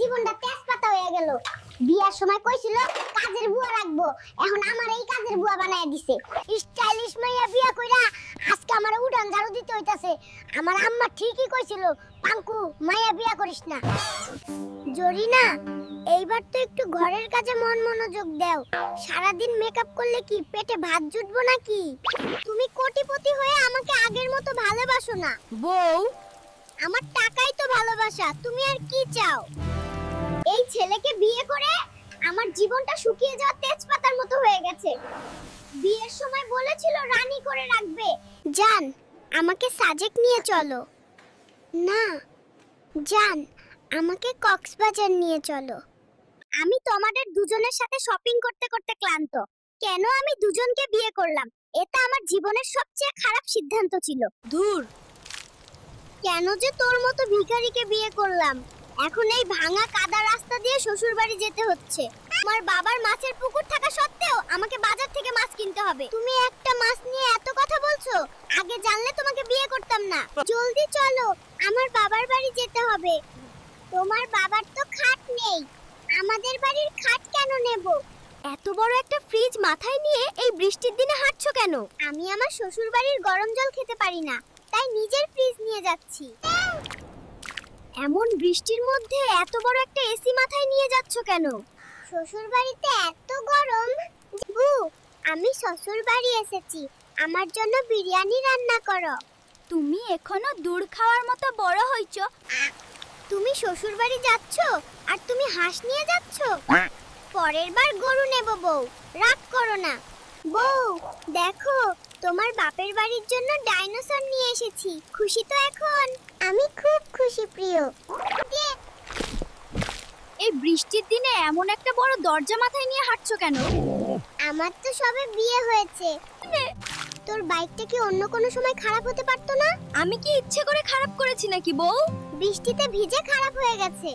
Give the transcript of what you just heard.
জীবনটা তেজপাতা হয়ে গেল। বিয়ার সময় কইছিল কাজের বুয়া রাখবো, এখন আমার এই কাজের বুয়া বানায় দিছে। স্টাইলিশ মাইয়া বিয়া কইরা আজকে আমার উড়ান ঝাড়ু দিতে হইতাছে। আমার আম্মা ঠিকই কইছিল, পাঙ্কু মাইয়া বিয়া করিস না। জরিনা, এইবার তো একটু ঘরের কাজে মনোযোগ দাও। সারাদিন মেকআপ করলে কি পেটে ভাত জুটবো নাকি? তুমি কোটিপতি হয়ে আমাকে আগের মতো ভালোবাসো না। বউ, আমার টাকাই তো ভালোবাসা, তুমি আর কি চাও? এই ছেলেকে বিয়ে করে আমার জীবনটা শুকিয়ে যাওয়া তেজপাতার মতো হয়ে গেছে। বিয়ের সময় বলেছিল রানী করে রাখবে। জান, আমাকে সাজেক নিয়ে চলো। না জান, আমাকে কক্সবাজার নিয়ে চলো। আমি তোমাদের দুজনের সাথে শপিং করতে করতে ক্লান্ত। কেন আমি দুজনকে বিয়ে করলাম? এটা আমার জীবনের সবচেয়ে খারাপ সিদ্ধান্ত ছিল। দূর। কেন যে তোর মতো ভিখারিকে বিয়ে করলাম? এখন এই ভাঙা কাদা রাস্তা দিয়ে শ্বশুর বাড়ি যেতে হচ্ছে। আমার বাবার মাছের পুকুর থাকা সত্ত্বেও আমাকে বাজার থেকে মাছ কিনতে হবে। তুমি একটা মাছ নিয়ে এত কথা বলছো? আগে জানলে তোমাকে বিয়ে করতাম না। জলদি চলো, আমার বাবার বাড়ি যেতে হবে। তোমার বাবার তো খাট নেই, আমাদের বাড়ির খাট কেন নেব? এত বড় একটা ফ্রিজ মাথায় নিয়ে এই বৃষ্টির দিনে হাঁটছো কেন? আমি আমার শ্বশুর বাড়ির গরম জল খেতে পারি না, তাই নিজের ফ্রিজ নিয়ে যাচ্ছি। এমন বৃষ্টির মধ্যে এত বড় একটা এসি মাথায় নিয়ে যাচ্ছ কেন? শ্বশুর বাড়িতে এত গরম। বু, আমি শ্বশুর বাড়ি এসেছি, আমার জন্য বিরিয়ানি রান্না করো। তুমি এখনো দূর খাওয়ার মতো বড় হইছো। তুমি শ্বশুর বাড়ি যাচ্ছ আর তুমি হাঁস নিয়ে যাচ্ছ? পরের বার গরু নেব বউ, রাগ করো না। বউ দেখো, তোমার বাপের বাড়ির জন্য ডাইনোসর নিয়ে এসেছি। খুশি তো এখন? আমি খুব খুশি প্রিয়। এই বৃষ্টির দিনে এমন একটা বড় দরজা মাথায় নিয়ে হাঁটছো কেন? আমার তো সবে বিয়ে হয়েছে। তোর বাইকটা কি অন্য কোনো সময় খারাপ হতে পারতো না? আমি কি ইচ্ছে করে খারাপ করেছি নাকি বউ? বৃষ্টিতে ভিজে খারাপ হয়ে গেছে।